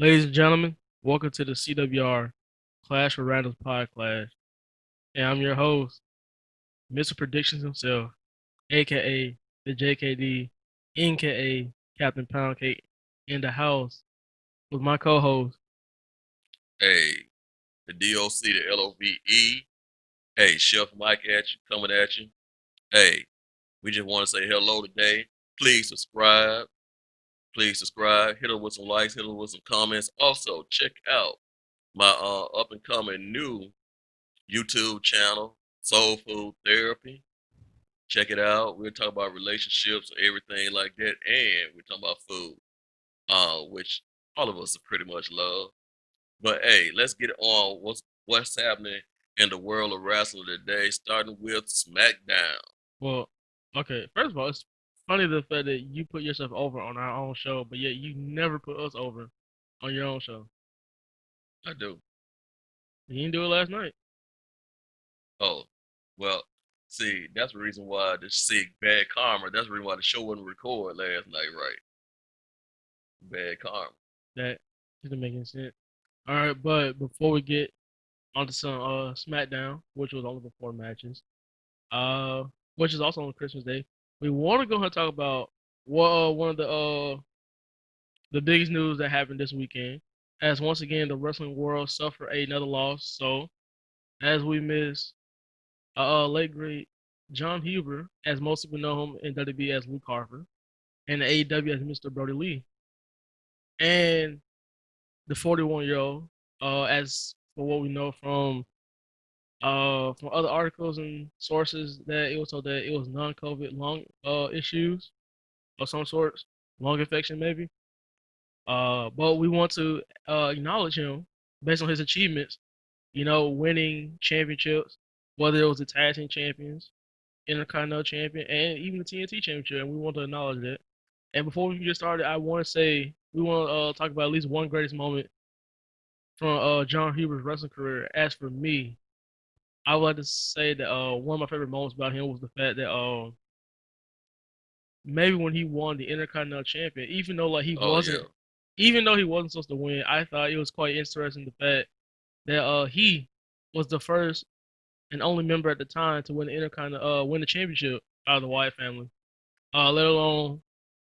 Ladies and gentlemen, welcome to the CWR Clash for Randoms Podcast. And I'm your host, Mr. Predictions himself, aka the JKD, NKA Captain Poundcake, in the house with my co-host. Hey, the DOC, the LOVE. Hey, Chef Mike at you, coming at you. Hey, we just want to say hello today. Please subscribe. Please subscribe. Hit us with some likes. Hit us with some comments. Also, check out my up and coming new YouTube channel, Soul Food Therapy. Check it out. We're talking about relationships and everything like that, and we're talking about food, which all of us pretty much love. But hey, let's get on what's happening in the world of wrestling today, starting with SmackDown. Well, okay, first of all, it's funny the fact that you put yourself over on our own show, but yet you never put us over on your own show. I do. You didn't do it last night. Oh, well, see, that's the reason why this sick bad karma. That's the reason why the show wouldn't record last night, right? Bad karma. That didn't make any sense. All right, but before we get onto some SmackDown, which was only the four matches, uh, which is also on Christmas Day. We want to go ahead and talk about what one of the biggest news that happened this weekend, as once again the wrestling world suffered another loss. So as we miss late great John Huber, as most people know him in WWE as Luke Harper, and the AEW as Mr. Brody Lee, and the 41-year-old, as for what we know from other articles and sources that it was told that it was non-COVID lung issues of some sorts, lung infection maybe. But we want to acknowledge him based on his achievements. You know, winning championships, whether it was the tag team champions, Intercontinental champion, and even the TNT championship, and we want to acknowledge that. And before we get started, I want to say we want to talk about at least one greatest moment from John Huber's wrestling career. As for me, I would like to say that one of my favorite moments about him was the fact that maybe when he won the Intercontinental Champion, Oh yeah. even though he wasn't supposed to win, I thought it was quite interesting the fact that he was the first and only member at the time to win the Intercontinental win the championship out of the Wyatt family. Let alone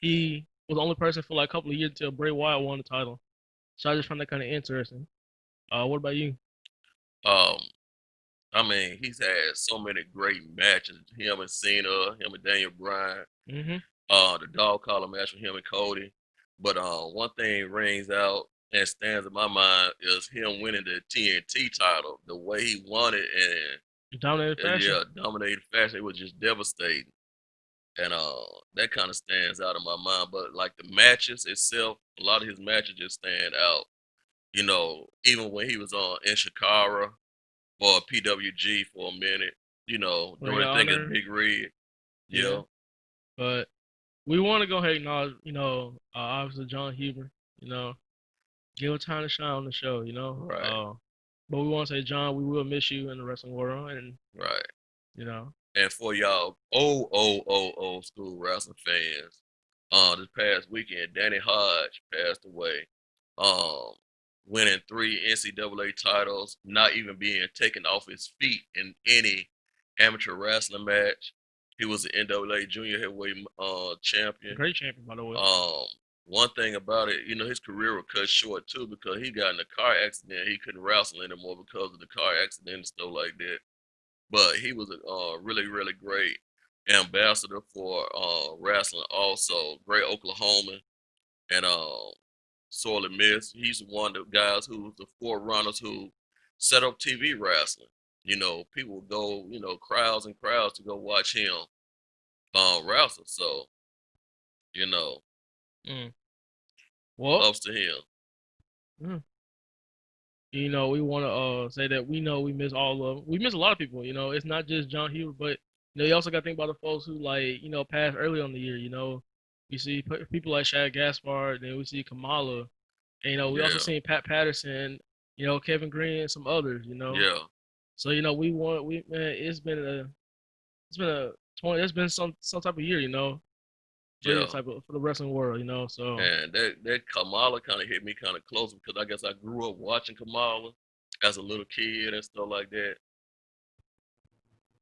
he was the only person for like a couple of years until Bray Wyatt won the title. So I just found that kind of interesting. What about you? Um, I mean, he's had so many great matches. Him and Cena, him and Daniel Bryan. Hmm. The dog collar match with him and Cody. But one thing rings out and stands in my mind is him winning the TNT title. The way he won it Dominated and fashion. yeah, dominated fashion. It was just devastating. And that kind of stands out in my mind. But like the matches itself, a lot of his matches just stand out. You know, even when he was on in Shikara or PWG for a minute, Ring doing of the thing as Honor. Big Red. Yeah. Yeah, But we want to go ahead and acknowledge, obviously John Huber, give him time to shine on the show, right, but we want to say, John, we will miss you in the wrestling world, and right. you know, And for y'all old school wrestling fans, this past weekend, Danny Hodge passed away. Um, winning three NCAA titles, not even being taken off his feet in any amateur wrestling match. He was the NAA junior heavyweight champion. great champion by the way. Um, one thing about it, his career was cut short too because he got in a car accident. He couldn't wrestle anymore because of the car accident and stuff like that. But he was a really, really great ambassador for wrestling. Also, great Oklahoman and sorely missed. He's one of the guys who was the forerunners who set up TV wrestling. People would go, crowds and crowds to go watch him wrestle. So, you know, Mm. Well, ups to him. mm, we want to say that we know we miss a lot of people. It's not just John Huber, but you also got to think about the folks who passed early on the year. You see people like Shad Gaspard, then we see Kamala, and we also Yeah, seen Pat Patterson, Kevin Green, and some others. yeah, So we want we man, it's been a 20. It's been some type of year. for the Yeah. type of for the wrestling world, you know. So And that Kamala kind of hit me kind of close because I guess I grew up watching Kamala as a little kid and stuff like that.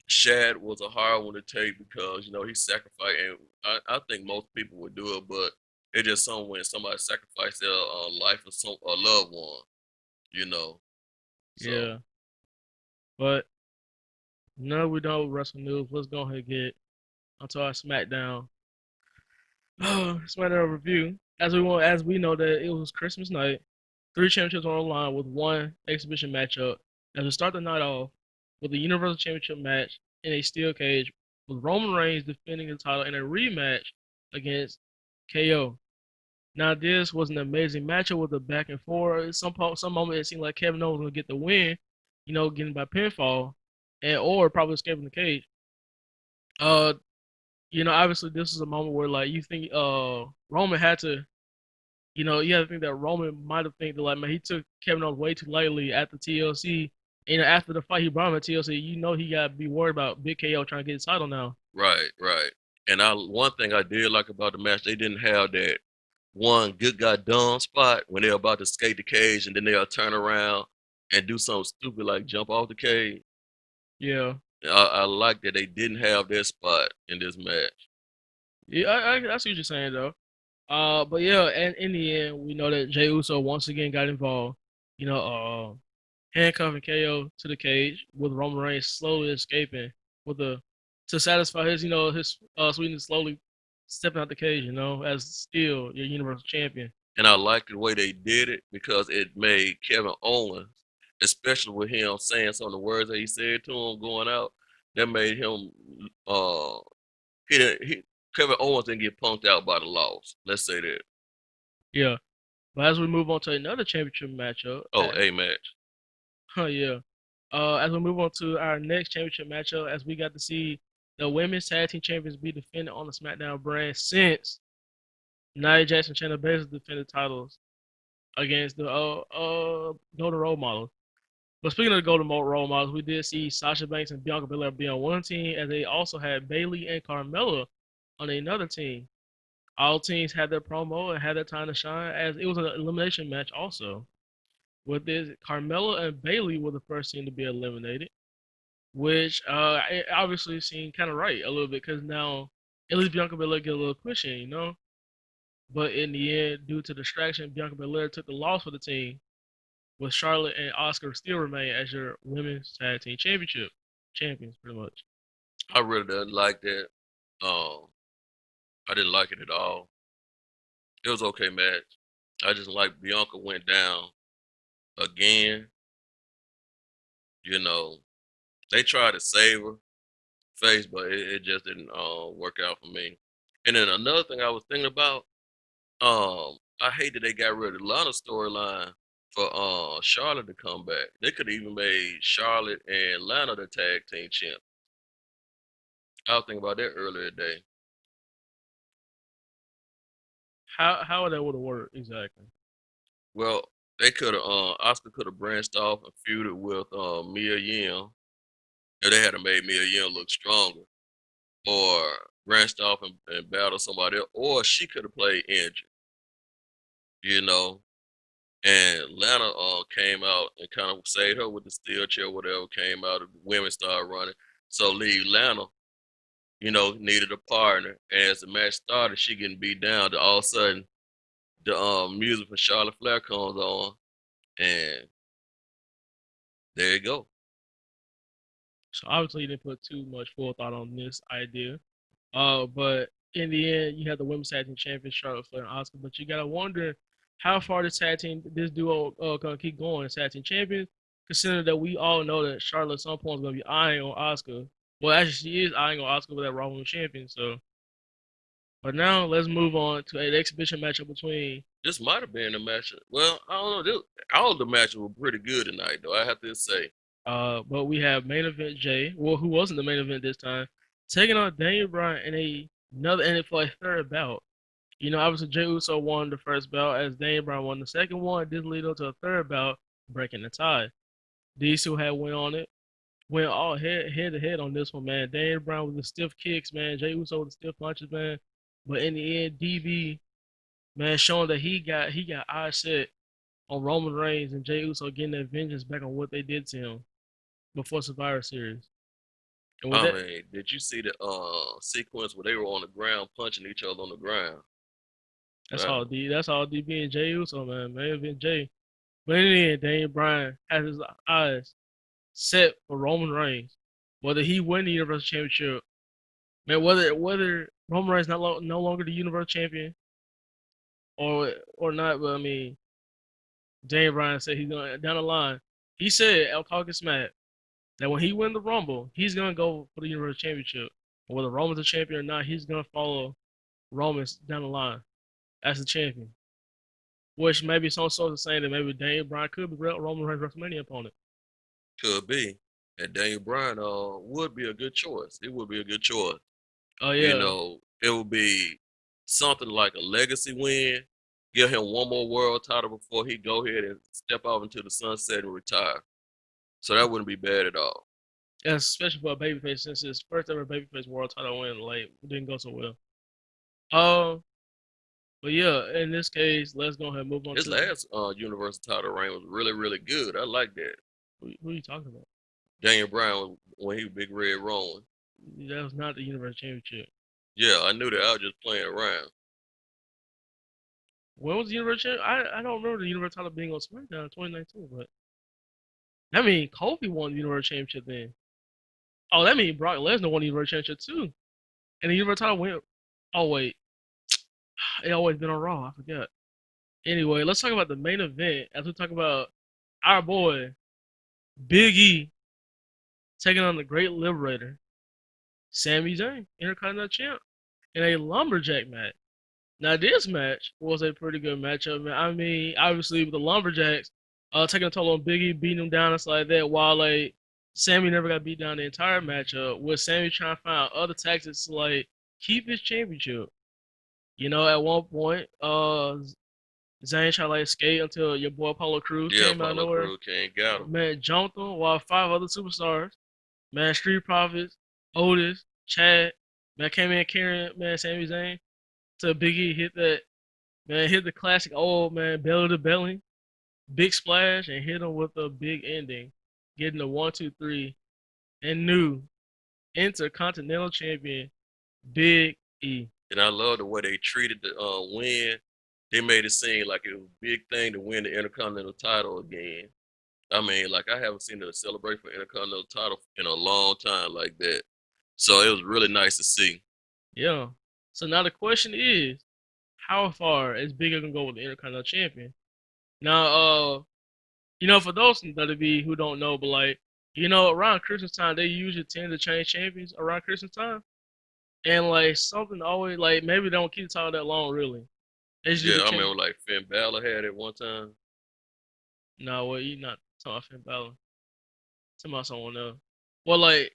Shad was a hard one to take because he sacrificed, and I think most people would do it, but it's just something when somebody sacrificed their life for some a loved one, you know. So yeah, but no, we don't wrestling news. Let's go ahead and get onto our SmackDown. SmackDown review. As we know that it was Christmas night, three championships on the line with one exhibition matchup. As we start the night off with a Universal Championship match in a steel cage with Roman Reigns defending the title in a rematch against KO. Now this was an amazing matchup with a back and forth. Some moment it seemed like Kevin Owens was gonna get the win, getting by pinfall, and or probably escaping the cage. Uh, obviously this is a moment where like you think Roman had to, you have to think that Roman might have think that like man he took Kevin Owens way too lightly at the TLC. And after the fight he brought him at TLC, he got to be worried about Big KO trying to get his title now. right, right. And one thing I did like about the match, they didn't have that one good guy dumb spot when they're about to skate the cage and then they'll turn around and do something stupid like jump off the cage. Yeah, I like that they didn't have that spot in this match. yeah, I see what you're saying though. But yeah, and in the end, we know that Jey Uso once again got involved. You know, handcuffing KO to the cage with Roman Reigns slowly escaping with the to satisfy his sweetness slowly stepping out the cage. As still your Universal Champion. And I like the way they did it because it made Kevin Owens, especially with him saying some of the words that he said to him going out, that made him he didn't he Kevin Owens didn't get punked out by the loss. Let's say that. Yeah. But as we move on to another championship matchup, Oh, a match. oh yeah. As we move on to our next championship matchup, as we got to see the women's tag team champions be defended on the SmackDown brand since Nia Jax and Shayna Baszler defended titles against the Golden Role Models. But speaking of the Golden Role Models, we did see Sasha Banks and Bianca Belair be on one team, as they also had Bayley and Carmella on another team. All teams had their promo and had their time to shine, as it was an elimination match also. With this, Carmella and Bayley were the first team to be eliminated, which it obviously seemed kind of right a little bit because now at least Bianca Belair get a little push in. But in the end, due to distraction, Bianca Belair took the loss for the team, with Charlotte and Oscar still remain as your women's tag team championship champions, pretty much. I really didn't like that. Um, I didn't like it at all. It was okay match. I just like Bianca went down again. You know, they tried to save her face, but it just didn't work out for me. And then another thing I was thinking about, I hate that they got rid of the Lana storyline for Charlotte to come back. They could have even made Charlotte and Lana the tag team champ. I was thinking about that earlier today. How that would have worked exactly? Well, they could have Oscar could have branched off and feuded with Mia Yim if they had made Mia Yim look stronger, or branched off and battled somebody else, or she could have played injured, you know. And Lana came out and kind of saved her with the steel chair, whatever came out. The women started running, so leave Lana, needed a partner. And as the match started, she getting beat down. To all of a sudden, the music from Charlotte Flair comes on, and there you go. So obviously, you didn't put too much forethought on this idea. But in the end, you have the women's tag team champions, Charlotte Flair and Oscar. But you gotta wonder how far this duo gonna keep going as tag team champions, considering that we all know that Charlotte at some point is gonna be eyeing on Oscar. Well, actually, she is eyeing on Oscar with that Raw Women's Champion. So, but now let's move on to an exhibition matchup between. This might have been a match. Well, I don't know. All of the matches were pretty good tonight, though. I have to say. But we have main event Jay, well, who wasn't the main event this time, taking on Daniel Bryan in another and for a third bout. Obviously Jey Uso won the first bout as Daniel Bryan won the second one. This lead up to a third bout, breaking the tie. These two had went all head to head on this one, man. Daniel Bryan with the stiff kicks, man. Jey Uso with the stiff punches, man. But in the end, DB man showing that he got eyes set on Roman Reigns and Jey Uso getting their vengeance back on what they did to him before Survivor Series. And with I that, mean, did you see the sequence where they were on the ground punching each other on the ground? that's Wow. all D. That's all DB and Jey Uso, man. May have been Jay. But in the end, Daniel Bryan has his eyes set for Roman Reigns. Whether he win the Universal Championship, man, whether Roman Reigns no longer the Universal Champion or not, but I mean, Daniel Bryan said he's going down the line. He said, "I'll talking smack." That when he win the Rumble, he's gonna go for the Universal Championship. Whether Roman's a champion or not, he's gonna follow Roman's down the line as the champion. Which maybe some sources are saying that maybe Daniel Bryan could be Roman Reigns' WrestleMania opponent. Could be. And Daniel Bryan would be a good choice. It would be a good choice. Oh You yeah, know, it would be something like a legacy win. Give him one more world title before he go ahead and step off into the sunset and retire. So that wouldn't be bad at all. and especially for a babyface since his first ever babyface world title win like didn't go so well. Uh, but yeah, in this case, let's go ahead and move on His to the, last Universal title reign was really, really good. I like that. who are you talking about? Daniel Bryan when he was Big Red Rowan. That was not the Universal Championship. Yeah, I knew that. I was just playing around. When was the Universal? I don't remember the Universal title being on SmackDown in 2019, but that mean Kofi won the Universal Championship then. Oh, that means Brock Lesnar won the Universal Championship too. And the Universal title went. Oh wait, it always been on Raw. I forgot. Anyway, let's talk about the main event as we talk about our boy Big E taking on the Great Liberator, Sami Zayn, Intercontinental Champ, in a lumberjack match. Now this match was a pretty good matchup, man. I mean, obviously with the lumberjacks taking a toll on Big E, beating him down and stuff like that, while like Sammy never got beat down the entire matchup, with Sammy trying to find other tactics to like keep his championship. You know, at one point, Zayn tried to like skate until your boy Apollo Crews Yeah, came out of Apollo nowhere. Crews came got him. Man, jumped him while five other superstars, man, Street Profits, Otis, Chad, man, came in carrying man Sami Zayn to Big E hit that man hit the classic old man belly to belly, big splash, and hit him with a big ending, getting the 1, 2, 3, and new Intercontinental Champion Big E. And I love the way they treated the win. They made it seem like it was a big thing to win the Intercontinental title again. I mean, like I haven't seen a celebrate for Intercontinental title in a long time like that. So it was really nice to see. Yeah. So now the question is, how far is Big E gonna go with the Intercontinental Champion? Now, for those in WWE who don't know, but like, around Christmas time, they usually tend to change champions around Christmas time. And like something always like maybe they don't keep the title that long really. They just do Yeah, the I change. remember like Finn Balor had it one time. No, well you not talking about Finn Balor. Talking about someone else. Well like,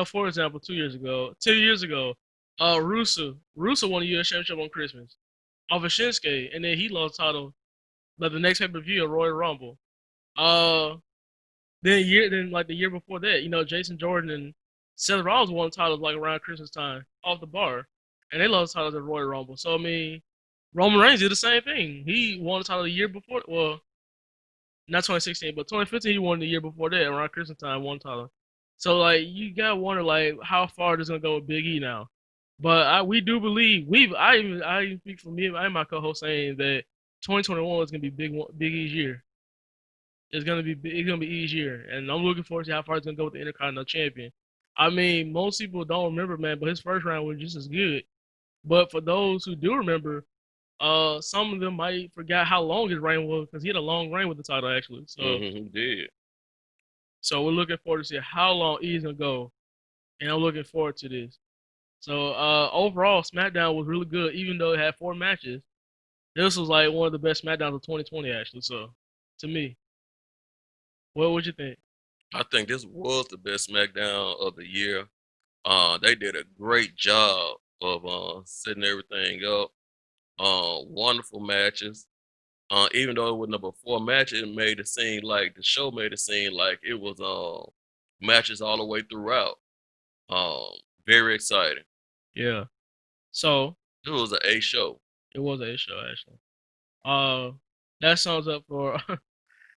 for example, 2 years ago, Russo won the US championship on Christmas off of Shinsuke, and then he lost the title like the next pay-per-view at Royal Rumble. Uh then like the year before that, Jason Jordan and Seth Rollins won titles like around Christmas time off the bar, and they lost titles at Royal Rumble. So I mean, Roman Reigns did the same thing. He won the title the year before. Well, not 2016, but 2015 he won the year before that around Christmas time, one title. So like you gotta wonder like how far this gonna go with Big E now. But we do believe I even speak for me and my co-host saying that 2021 is gonna be Big E's year. It's gonna be easier, and I'm looking forward to how far it's gonna go with the Intercontinental Champion. I mean, most people don't remember, man, but his first round was just as good. But for those who do remember, some of them might forgot how long his reign was because he had a long reign with the title actually. So, He did. so we're looking forward to see how long he's gonna go, and I'm looking forward to this. So, overall, SmackDown was really good, even though it had 4 matches. This was like one of the best SmackDowns of 2020, actually. So, to me, what would you think? I think this was the best SmackDown of the year. They did a great job of setting everything up. Wonderful matches. Even though it was number 4 match, it made it seem like the show made it seem like it was matches all the way throughout. Um, Very exciting. Yeah. So It was an A show. It was a show actually. Uh, that sums up for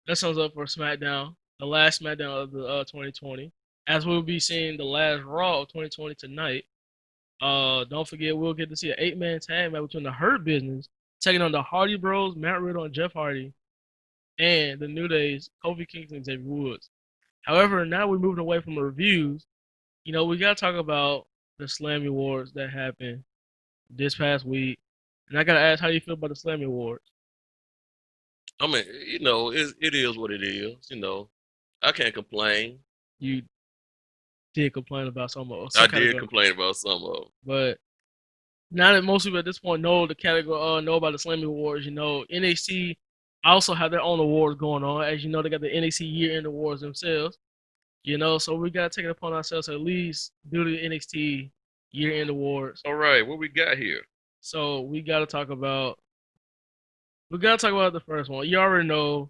that sums up for SmackDown, the last SmackDown of the 2020. As we'll be seeing the last Raw of 2020 tonight. Don't forget we'll get to see an 8-man tag match between the Hurt Business taking on the Hardy Bros, Matt Riddle and Jeff Hardy, and the New Days, Kofi Kingston and Xavier Woods. However, now we're moving away from the reviews. We gotta talk about the Slammy Awards that happened this past week. And I gotta ask how you feel about the Slammy Awards. I mean, it is what it is. I can't complain. You did complain about I some did category, complain about some of them. but now that most people at this point know the category, know about the Slammy Awards, NXT also have their own awards going on. As you know, they got the NXT Year End Awards themselves. So we gotta take it upon ourselves to at least do the NXT Year End Awards. All right, what we got here? So we gotta talk about the first one. You already know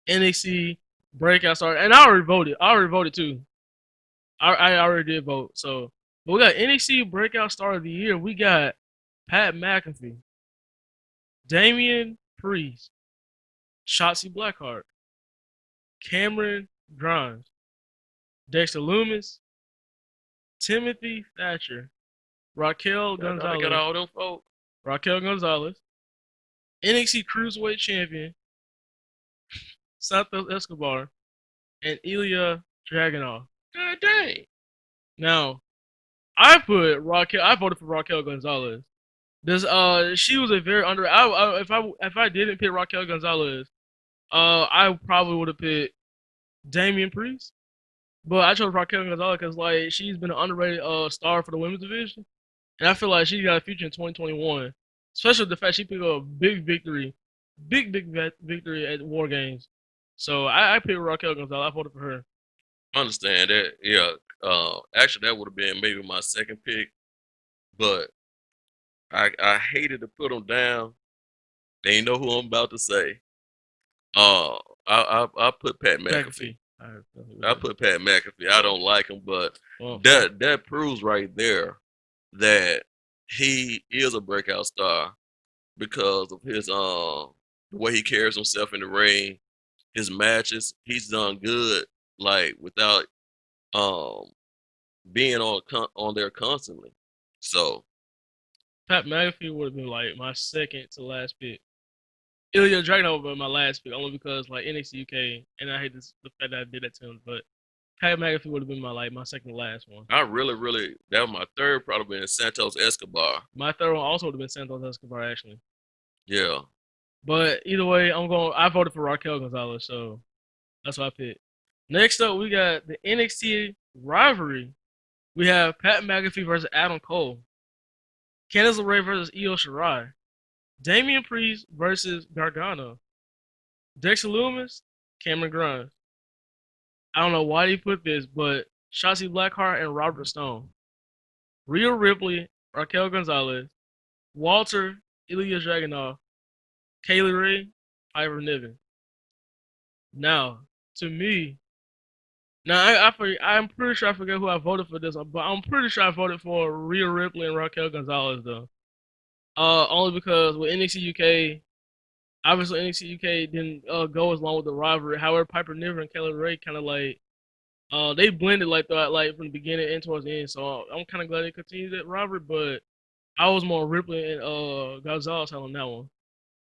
NXT Breakout Star, and I already voted. I already voted too. I already did vote. So, but we got NXT Breakout Star of the Year. We got Pat McAfee, Damian Priest, Shotzi Blackheart, Cameron Grimes, Dexter Loomis, Timothy Thatcher, Raquel I got Gonzalez, all them folks. Raquel Gonzalez, NXT Cruiserweight Champion Santos Escobar, and Ilya Dragunov. God dang. Now, I voted for Raquel Gonzalez. She was a very under. If I didn't pick Raquel Gonzalez, I probably would have picked Damian Priest. But I chose Raquel Gonzalez because she's been an underrated star for the women's division, and I feel like she got a future in 2021, especially with the fact she picked up a big victory, victory at War Games. So I picked Raquel Gonzalez. I voted for her. I understand that. Yeah. Actually, that would have been maybe my second pick, but I hated to put them down. They know who I'm about to say. Uh, I put Pat McAfee. McAfee. I put Pat McAfee. I don't like him, but Well, that proves right there that he is a breakout star because of his the way he carries himself in the ring, his matches. He's done good, like without um being on there constantly. So Pat McAfee would have been like my second to last pick. Ilya Dragunov would have been my last pick only because NXT UK, and I hate the fact that I did that to him. But Pat McAfee would have been my second to last one. I really that was my third, probably been Santos Escobar. My third one also would have been Santos Escobar actually. Yeah. But either way, I voted for Raquel Gonzalez, so that's what I picked. Next up, we got the NXT rivalry. We have Pat McAfee versus Adam Cole, Candice LeRae versus Io Shirai, Damian Priest versus Gargano, Dexter Loomis, Cameron Grimes. I don't know why he put this, but Shotzi Blackheart and Robert Stone, Rhea Ripley, Raquel Gonzalez, Walter, Ilya Dragunov, Kaylee Ray, Piper Niven. Now, to me, I'm pretty sure I forget who I voted for this, but I'm pretty sure I voted for Rhea Ripley and Raquel Gonzalez though. Only because with NXT UK, obviously NXT UK didn't go as long with the rivalry. However, Piper Niven and Kaylee Ray kind of they blended like that, like from the beginning and towards the end. So I'm kind of glad they continued that rivalry, but I was more Ripley and Gonzalez on that one.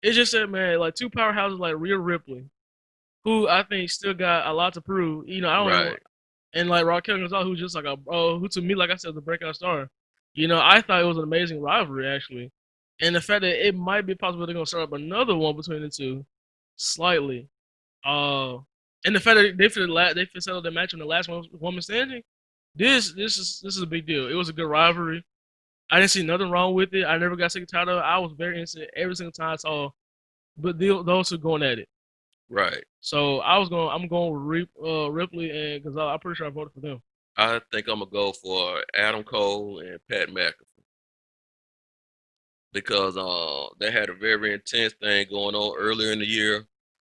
It's just that man, like two powerhouses like Rhea Ripley, who I think still got a lot to prove. I don't even Right. and like Raquel Gonzalez, who's just like who to me, like I said, the breakout star. I thought it was an amazing rivalry actually, and the fact that it might be possible they're gonna start up another one between the two, slightly. Uh, and the fact that they settled their match on the last woman standing. This is a big deal. It was a good rivalry. I didn't see nothing wrong with it. I never got sick and tired of it. I was very interested every single time I saw, but those two going at it. Right. So I'm going with Ripley and Gonzalez. I'm pretty sure I voted for them. I think I'm gonna go for Adam Cole and Pat McAfee because they had a very intense thing going on earlier in the year.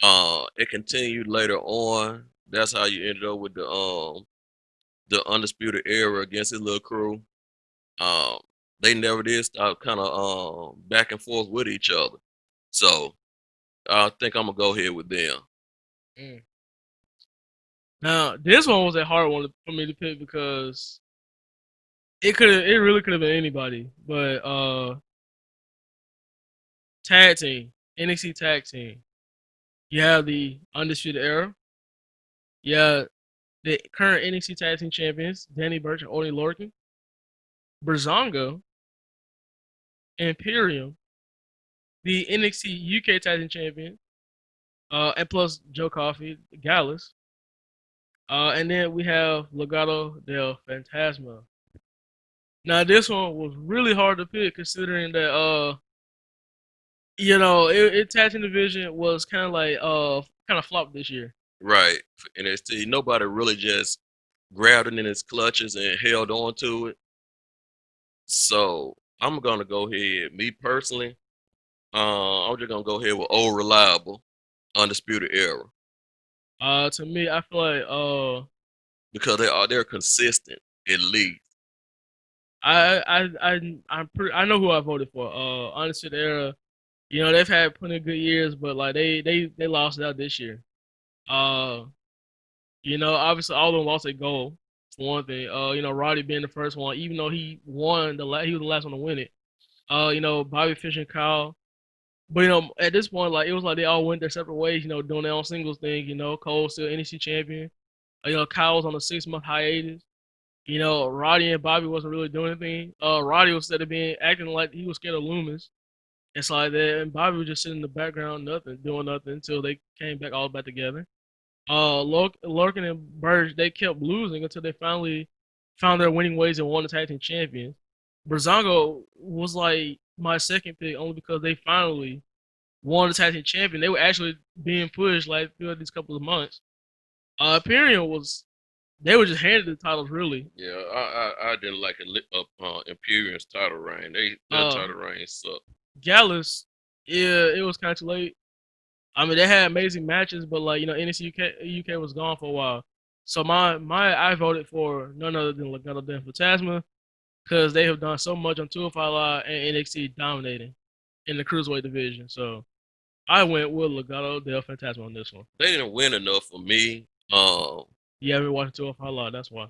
It continued later on. That's how you ended up with the Undisputed Era against his little crew. Um, they never did stop kind of back and forth with each other. So I think I'm gonna go ahead with them. Mm. Now this one was a hard one for me to pick because it really could have been anybody, but tag team, NXT tag team. You have the Undisputed Era. Yeah, the current NXT tag team champions, Danny Burch and Oney Lorcan, Brazongo, Imperium, the NXT UK tag team champion, and plus Joe Coffey, Gallus. And then we have Legado del Fantasma. Now this one was really hard to pick considering that it tag team division was kind of like kind of flopped this year. Right. For NXT, nobody really just grabbed it in its clutches and held on to it. So I'm gonna go ahead. Me personally, I'm just gonna go ahead with old reliable, undisputed era To me, I feel like because they're consistent at least. I know who I voted for. Honestly, era. They've had plenty of good years, but like they lost it out this year. Uh, obviously all of them lost their goal for one thing. Roddy being the first one, even though he won he was the last one to win it. Bobby Fish and Kyle. But at this point, like it was like they all went their separate ways. Doing their own singles thing. Cole still NXT champion. Kyle was on a 6-month hiatus. Roddy and Bobby wasn't really doing anything. Roddy was instead of being acting like he was scared of Loomis and stuff like that, and Bobby was just sitting in the background, nothing, doing nothing until they came back all back together. Lorcan and Burge, they kept losing until they finally found their winning ways and won the tag team champions. Brazongo was like my second pick only because they finally won the tag team champion. They were actually being pushed like through these couple of months. Imperium was they were just handed the titles really. Yeah, I didn't like Imperium's title reign. Their Uh, title reign sucked. Gallus, yeah, it was kind of too late. I mean, they had amazing matches, but like NXT UK was gone for a while. So I voted for none other than Legado del Fantasma because they have done so much on 205 Live and NXT dominating in the cruiserweight division. So I went with Legado del Fantasma on this one. They didn't win enough for me. You haven't watched 205 Live, that's why.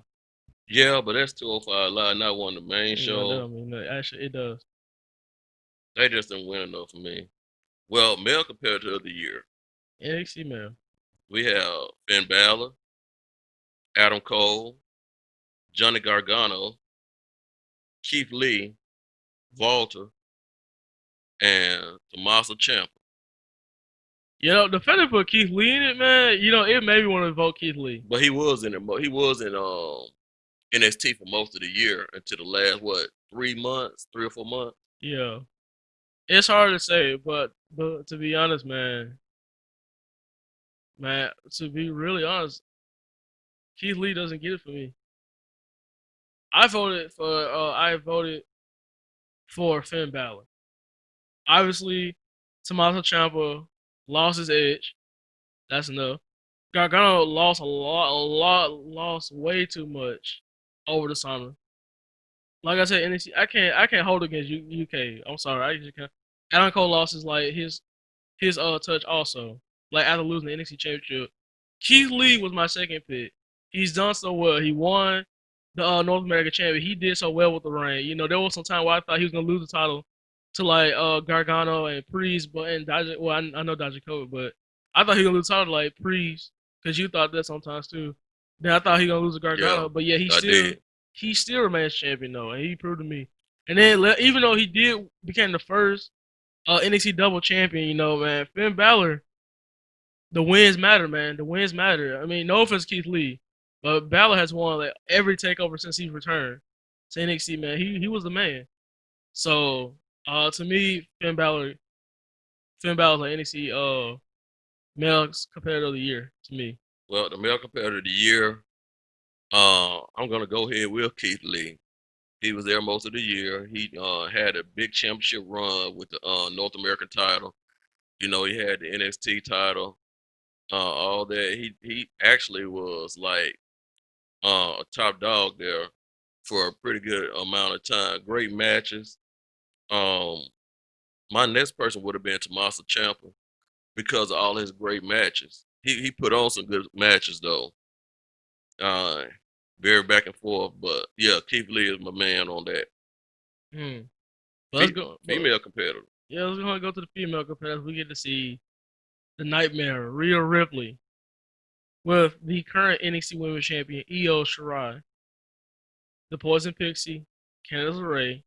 Yeah, but that's 205 Live, not one of the main That shows. don't mean that. Actually, it does. They just didn't win enough for me. Well, male competitor of the year, NXT man. we have Finn Balor, Adam Cole, Johnny Gargano, Keith Lee, Walter, and Tommaso Ciampa. The put Keith Lee in it, man. It made me want to vote Keith Lee. But he was in it. He was in NXT for most of the year until the last 3 months, 3 or 4 months. Yeah, it's hard to say, but to be honest, man, to be really honest, Keith Lee doesn't get it for me. I voted for Finn Balor. Obviously, Tommaso Ciampa lost his edge. That's enough. Gargano lost lost way too much over the summer. Like I said, NXT, I can't hold against UK. I'm sorry, I just can't. Adam Cole lost his touch also. Like after losing the NXT championship. Keith Lee was my second pick. He's done so well. He won the North American champion. He did so well with the reign. There was some time where I thought he was gonna lose the title to like Gargano and Priest, but and Dodger. Well, I know Dodger Code, but I thought he was gonna lose the title to like Priest because you thought that sometimes too. Then I thought he was gonna lose to Yeah, Gargano, but yeah, I did. he still remains champion though, and he proved to me. And then even though he did became the first NXT double champion, man, Finn Balor, the wins matter, man. The wins matter. I mean, no offense, Keith Lee, but Balor has won like every takeover since he returned to NXT. Man, he was the man. So to me, Finn Balor's like NXT male competitor of the year to me. Well, the male competitor of the year, I'm gonna go ahead with Keith Lee. He was there most of the year. He had a big championship run with the North American title. He had the NXT title, all that. He actually was like a top dog there for a pretty good amount of time. Great matches. Um, my next person would have been Tommaso Ciampa because of all his great matches. He put on some good matches though. Uh, very back and forth, but yeah, Keith Lee is my man on that. Hmm. But let's go. But Female competitor. yeah, let's go to the female competitors. We get to see the Nightmare, Rhea Ripley, with the current NXT Women's Champion Io Shirai, the Poison Pixie, Candice LeRae,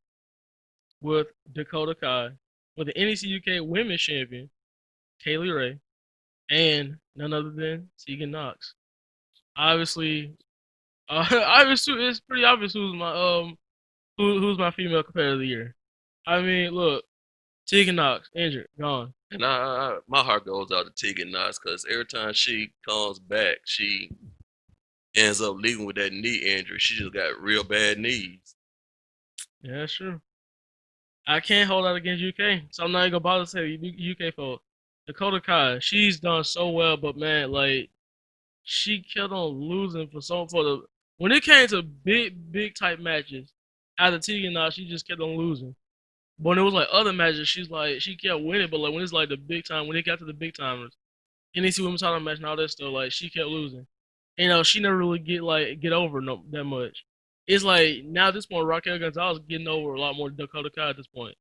with Dakota Kai, with the NXT UK Women's Champion Kaylee Ray, and none other than Tegan Knox. Obviously, obviously it's pretty obvious who's my female competitor of the year. I mean, look, Tegan Knox injured, gone. And my heart goes out to Tegan Knox because every time she comes back, she ends up leaving with that knee injury. She just got real bad knees. Yeah, that's true. I can't hold out against UK, so I'm not even gonna bother to say UK folks. Dakota Kai, she's done so well, but man, like she kept on losing for the when it came to big type matches. After Tegan Knox, she just kept on losing. But when it was like other matches, she kept winning. But like when it's like the big time, when it got to the big timers, NXT Women's Title match and all that stuff, like she kept losing. She never really get over that much. It's like now at this point, Raquel Gonzalez getting over a lot more than Dakota Kai at this point.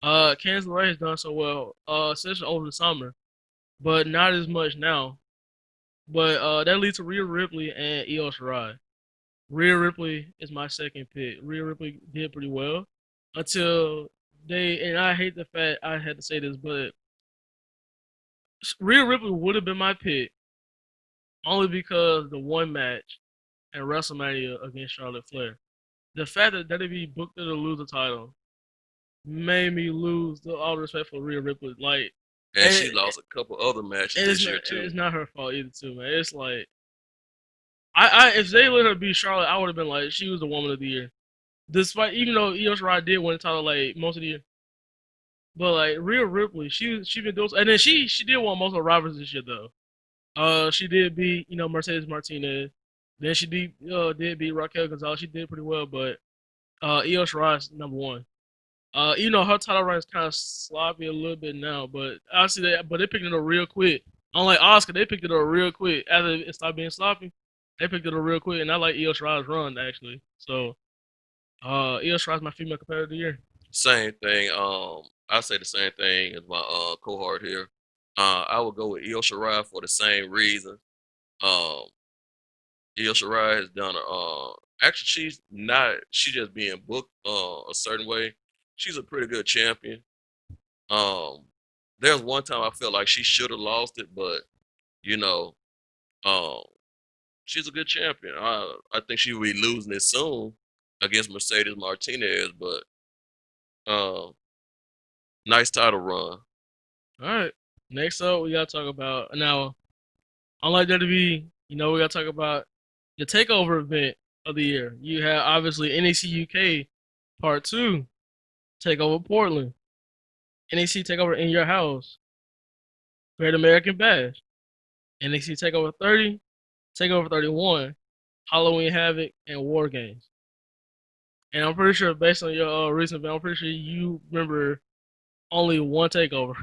Candice LeRae has done so well, especially over the summer, but not as much now. But that leads to Rhea Ripley and Io Shirai. Rhea Ripley is my second pick. Rhea Ripley did pretty well until and I hate the fact I had to say this, but Rhea Ripley would have been my pick only because the one match at WrestleMania against Charlotte Flair. The fact that WWE booked her to lose the title made me lose all the respect for Rhea Ripley. Like, And and, she lost a couple other matches and this year it's too. not her fault either, too, man. It's like I if they let her beat Charlotte, I would have been like she was the woman of the year. Despite even though Io Shirai did win the title like most of the year, but like Rhea Ripley, she been doing, and then she did win most of the rivals this year though. She did beat Mercedes Martinez. Then she did beat Raquel Gonzalez. She did pretty well, but Io Shirai's number one. Her title run is kind of sloppy a little bit now, but I see that. But they picked it up real quick. Unlike Oscar, they picked it up real quick after it stopped being sloppy. They picked it up real quick, and I like Io Shirai's run actually. So, Io Shirai's my female competitor of the year. Same thing. I say the same thing as my cohort here. I would go with Io Shirai for the same reason. Um, Io Shirai has done actually she's not she just being booked a certain way. She's a pretty good champion. Um, there's one time I felt like she should have lost it, but you know, um, she's a good champion. I think she will be losing it soon against Mercedes Martinez, but uh, nice title run. All right. Next up, we gotta talk about now. Unlike WWE, we gotta talk about the takeover event of the year. You have obviously NXT UK Part Two, Takeover Portland, NXT Takeover in Your House, Great American Bash, NXT Takeover 30, Takeover 31, Halloween Havoc, and War Games. And I'm pretty sure, based on your recent event, I'm pretty sure you remember only one takeover.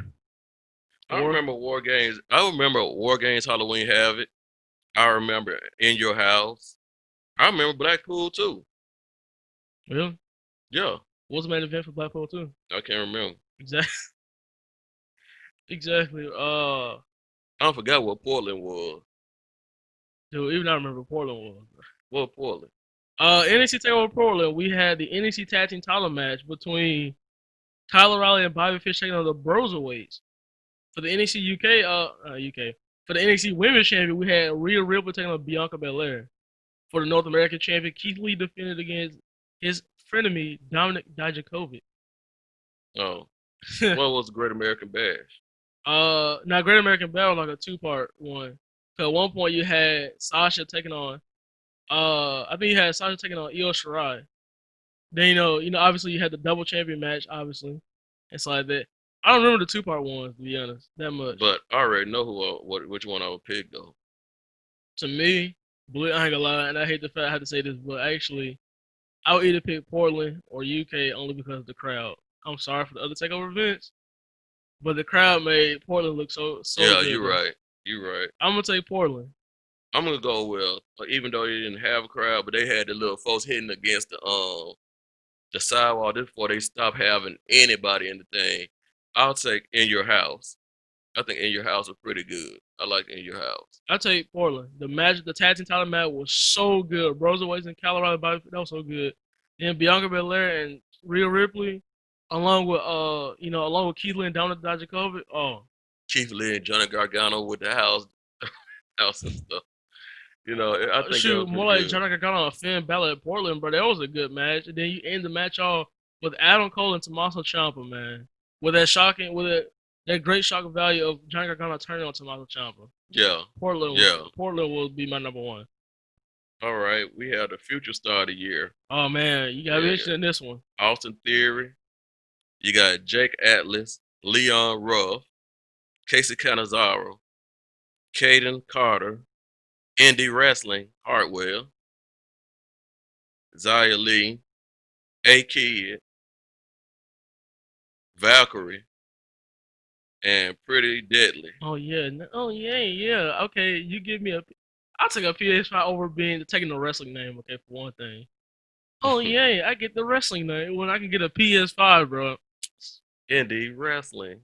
I War, remember War Games. I remember War Games Halloween Havoc. I remember In Your House. I remember Blackpool too. really? Yeah, What was the main event for Blackpool too? I can't remember. Exactly. Exactly. I forgot what Portland was. Dude, even I remember Portland was. What Portland? NXT Takeover Portland, we had the NXT Tag Team Title match between Kyle O'Reilly and Bobby Fish taking on the Broserweights. For the NXT UK, UK. For the NXT Women's Champion, we had Rhea Ripley taking on Bianca Belair. For the North American Champion, Keith Lee defended against his frenemy Dominic Dijakovic. Oh, what was the Great American Bash? Now Great American Battle like a two-part one. Cause at one point you had Sasha taking on, I think you had Sasha taking on Io Shirai. Then obviously you had the double champion match, obviously, it's like that. I don't remember the two-part ones to be honest that much. But I already know which one I would pick though. To me, I ain't gonna lie, and I hate the fact I had to say this, but actually, I would either pick Portland or UK only because of the crowd. I'm sorry for the other takeover events, but the crowd made Portland look so Yeah, good you're though. right. You're right. I'm gonna take Portland. I'm gonna go with even though they didn't have a crowd, but they had the little folks hitting against the sidewall just before they stopped having anybody in the thing. I'll take In Your House. I think In Your House is pretty good. I like In Your House. I take Portland. The tag team title match was so good. Broserweights and Colorado, that was so good. Then Bianca Belair and Rhea Ripley, along with Keith Lee and Donna Dijakovic. Oh, Keith Lee and Johnny Gargano with the house and stuff. I think that shoot, was more pretty like good. Johnny Gargano and Finn Balor at Portland, but that was a good match. And then you end the match off with Adam Cole and Tommaso Ciampa, man. With that great shock value of Johnny Gargano turning on Tommaso Ciampa. Yeah, yeah. Portland will be my number one. All right, we have the future star of the year. Oh man, you got to Yeah, mention in this one. Austin Theory. You got Jake Atlas, Leon Ruff, Casey Canizaro, Caden Carter, Indie Wrestling, Hartwell, Zaya Lee, A Kid, Valkyrie, and Pretty Deadly. Oh yeah, oh yeah, yeah. Okay, you give me a. I'll take a PS5 over taking the wrestling name. Okay, for one thing. Oh yeah, I get the wrestling name when I can get a PS5, bro. Indie Wrestling.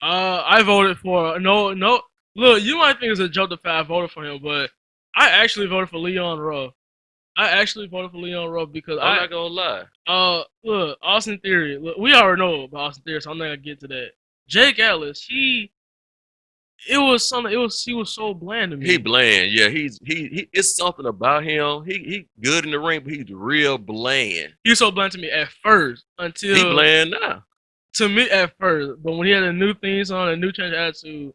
I voted for no. Look, you might think it's a joke the fact I voted for him, but I actually voted for Leon Ruff. I actually voted for Leon Ruff because I'm not gonna lie. look, Austin Theory. Look, we already know about Austin Theory, so I'm not gonna get to that. Jake Atlas, it was something. He was so bland to He me. bland. Yeah, he it's something about him. He good in the ring, but he's real bland. He was so bland to me at first He until bland now. to me at first, but when he had a new theme song, a new change of attitude,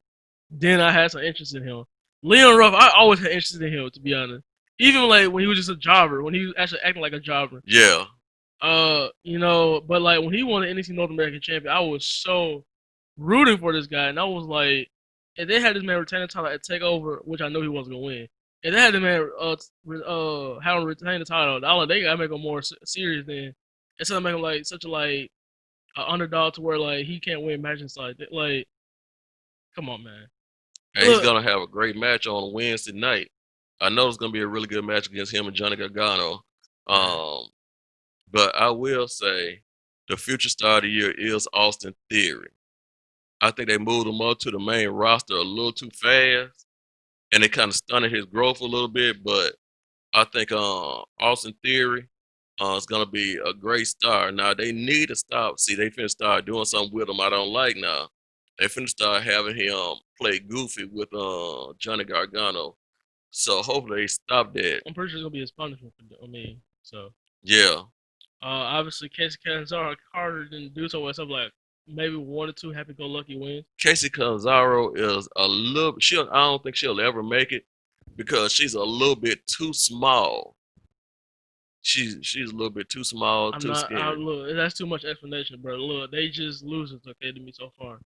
then I had some interest in him. Leon Ruff, I always had interest in him, to be honest. Even like when he was just a jobber, when he was actually acting like a jobber. Yeah. But like when he won the NXT North American Champion, I was so rooting for this guy, and I was like, if they had this man retain the title at Takeover, which I knew he wasn't gonna win, if they had the man have him retain the title, I was like, they gotta make him more serious then, instead of making him like such a like an underdog to where like he can't win matches like that. Like, come on, man. And he's Look, gonna have a great match on Wednesday night. I know it's gonna be a really good match against him and Johnny Gargano. man, Um, but I will say the future star of the year is Austin Theory. I think they moved him up to the main roster a little too fast, and it kind of stunted his growth a little bit. But I think Austin Theory is gonna be a great star. Now they need to stop. See, they finna start doing something with him I don't like now. They finna start having him play goofy with Johnny Gargano. So hopefully they stop that. I'm pretty sure it's gonna be his punishment for me. So, Yeah. obviously Casey Canzaro Carter didn't do so well. So like maybe one or two happy-go-lucky wins. Casey Canzaro is a little I don't think she'll ever make it because she's a little bit too small. She's a little bit too small, I'm too not. skinny. Look, that's too much explanation, bro. Look, they just losers, okay, to me so far.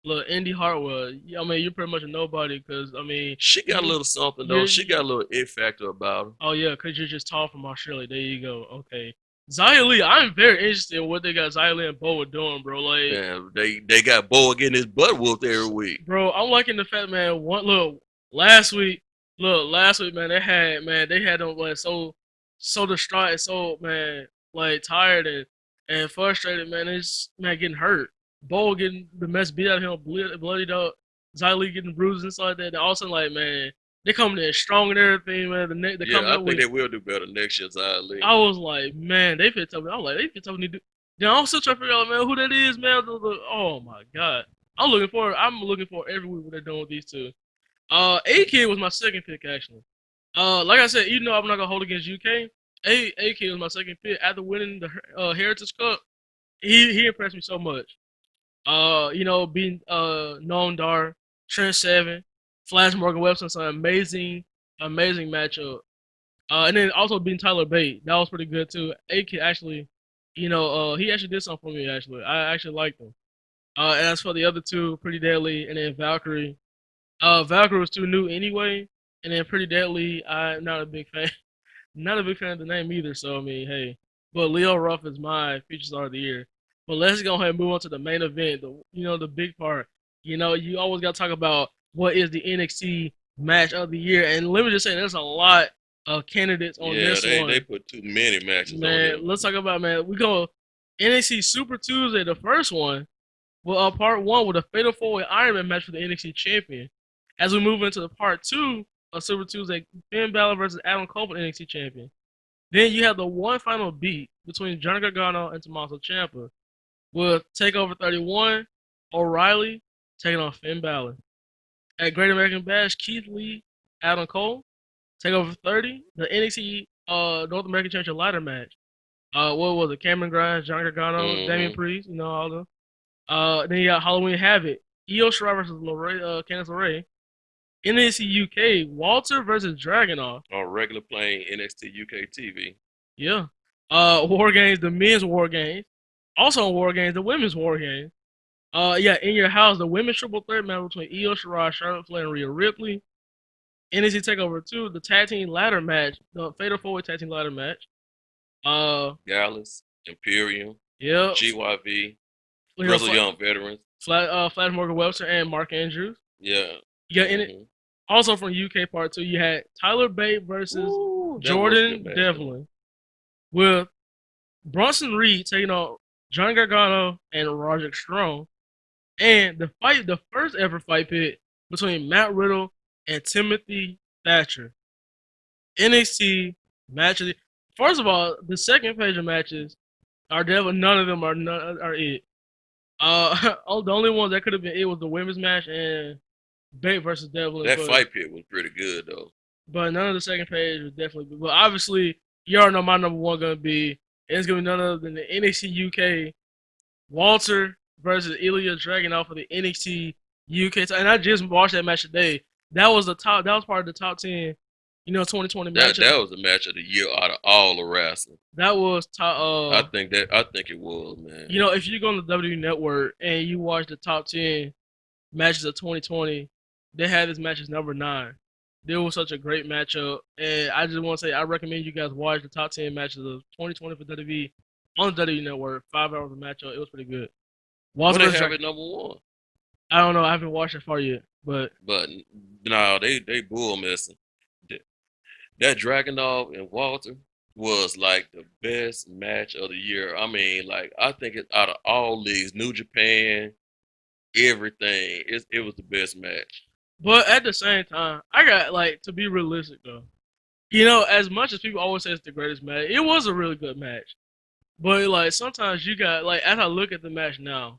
Look, Indy Hartwell. I mean, you're pretty much a nobody because I mean, She got a you, little something though. She you got a little it factor about her. oh yeah, because you're just tall from Australia. There you go. Okay, Zia Lee. I'm very interested in what they got Zia Lee and Bo doing, bro. Like, Man, they got Boa getting his butt whooped every week. bro, I'm liking the fact, man. Last week, man, they had them like so distraught and so man like tired and frustrated, man. It's man getting hurt. Bo getting the mess beat out of him, bloodied up. Xylee getting bruised inside that. And all of a sudden, like man, they coming in strong and everything, man. The coming Yeah, I up think with. they will do better next year, Zia Lee. I was like, man, they fit tough. I was like, they fit tough. Then I'm still trying to figure out, man, who that is, man. Oh my god, I'm looking for every week what they're doing with these two. A Kid was my second pick actually. Like I said, even though I'm not gonna hold against UK, A Kid was my second pick after winning the Heritage Cup. He impressed me so much. Being Noam Dar, Trent Seven, Flash Morgan Webster, some amazing matchup. And then also being Tyler Bate, that was pretty good too. A Kid actually, he actually did something for me actually. I actually liked him. And as for the other two, Pretty Deadly and then Valkyrie. Valkyrie was too new anyway, and then Pretty Deadly. I'm not a big fan. Not a big fan of the name either. So I mean, hey. but Leo Ruff is my future star of the year. But let's go ahead and move on to the main event. The big part. You always got to talk about what is the NXT match of the year, and let me just say, there's a lot of candidates on Yeah, this they one. put too many matches on there. Man, let's talk about, man. We go NXT Super Tuesday, the first one. Well, part one with a Fatal 4-Way Iron Man match for the NXT Champion. As we move into the part two of Super Tuesday, Finn Balor versus Adam Cole for the NXT Champion. Then you have the one final beat between Johnny Gargano and Tommaso Ciampa with Takeover 31, O'Reilly taking on Finn Balor. At Great American Bash, Keith Lee, Adam Cole, Takeover 30, the NXT North American Championship ladder match. What was it? Cameron Grimes, Johnny Gargano, Damian Mm-hmm. Priest, all them. Then you got Halloween Havoc, Io Shirai versus Candice LeRae. NXT UK, Walter versus Dragunov. On regular plain NXT UK TV. Yeah. War Games, the men's War Games. Also on War Games, the women's War Games. Yeah, in your house, the women's triple threat match between Io Shirai, Charlotte Flair, and Rhea Ripley. NXT Takeover 2, the tag team ladder match, the Fatal 4-Way tag team ladder match. Gallus, Imperium, Yeah, GYV, you know, Grizzle Young Veterans. Flash Morgan Webster and Mark Andrews. Yeah. You got in it. Mm-hmm. Also from UK part 2, you had Tyler Bate versus Ooh, that was a good Jordan match, Devlin with Bronson Reed taking on John Gargano and Roderick Strong. And the first ever fight pit between Matt Riddle and Timothy Thatcher. NXT match of the, first of all, the second page of matches are definitely none of them are it. The only ones that could have been it was the women's match and Bate versus Devlin, That fight pit was pretty good though. but none of the second page was definitely. But obviously, you already know my number one gonna be. It's gonna be none other than the NXT UK Walter versus Ilya Dragunov for the NXT UK. And I just watched that match today. That was the top. That was part of the top 10. 2020 That matchup. was the match of the year out of all the wrestling. That was top. I think it was, man. If you go on the WWE Network and you watch the top 10 matches of 2020, they had this match as number 9. It was such a great matchup, and I just want to say I recommend you guys watch the top 10 matches of 2020 for WWE on the WWE Network. 5 hours of matchup, it was pretty good. What they have at number 1? I don't know. I haven't watched it far yet, but no, they bull messing. That Dragunov and Walter was like the best match of the year. I mean, like I think it's out of all leagues, New Japan, everything. It was the best match. but at the same time, I got like to be realistic though. As much as people always say it's the greatest match, it was a really good match. But like sometimes you got like as I look at the match now,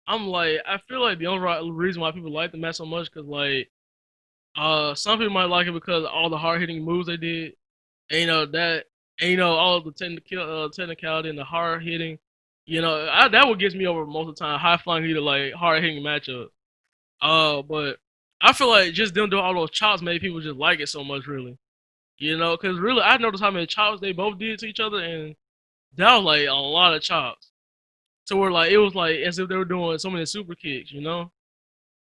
I'm like I feel like the only reason why people like the match so much because like some people might like it because of all the hard hitting moves they did, and that, and all the technicality and the hard hitting. That what gets me over most of the time. High flying either like hard hitting matchup. But I feel like just them doing all those chops made people just like it so much, really. Because really I noticed how many chops they both did to each other, and that was like a lot of chops. So where like it was like as if they were doing so many super kicks.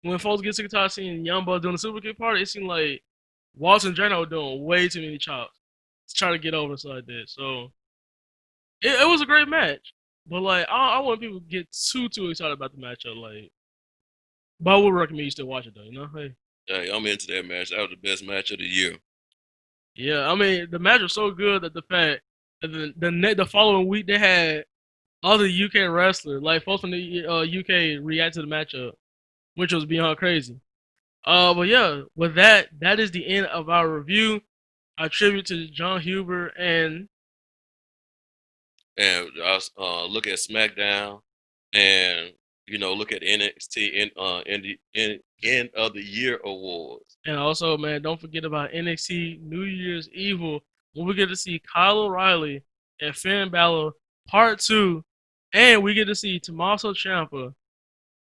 When folks get sick of tired of seeing Young Bucks doing the super kick part, it seemed like Walter and Drano were doing way too many chops to try to get over and stuff like that. So it was a great match. But like I want people to get too excited about the matchup. Like, but I would recommend you still watch it though. Hey. Hey, I'm into that match. That was the best match of the year. Yeah, I mean the match was so good that the fact that the following week they had other UK wrestlers, like folks from the UK, react to the matchup, which was beyond crazy. But yeah, with that is the end of our review. Our tribute to John Huber and I look at SmackDown, and look at NXT end of the year awards. also, man, don't forget about NXT New Year's Evil when we get to see Kyle O'Reilly and Finn Balor Part 2, and we get to see Tommaso Ciampa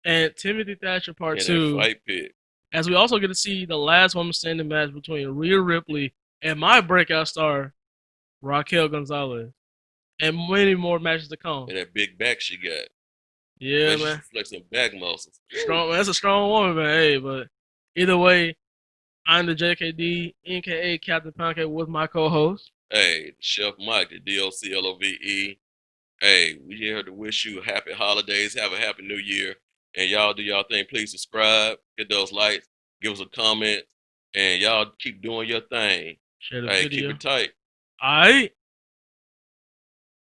and Timothy Thatcher Part in 2. That fight pit. As we also get to see the last woman standing match between Rhea Ripley and my breakout star, Raquel Gonzalez. And many more matches to come. And that big back she got. Yeah, man. Flexing back muscles. Strong, man. That's a strong woman, man. Hey, but either way, I'm the JKD, NKA Captain Pancake with my co-host. Hey, Chef Mike, the DOCLOVE. Hey, we here to wish you happy holidays. Have a happy new year. And y'all do y'all thing. Please subscribe, hit those likes, give us a comment, and y'all keep doing your thing. Share the Hey, keep video. it tight. Alright.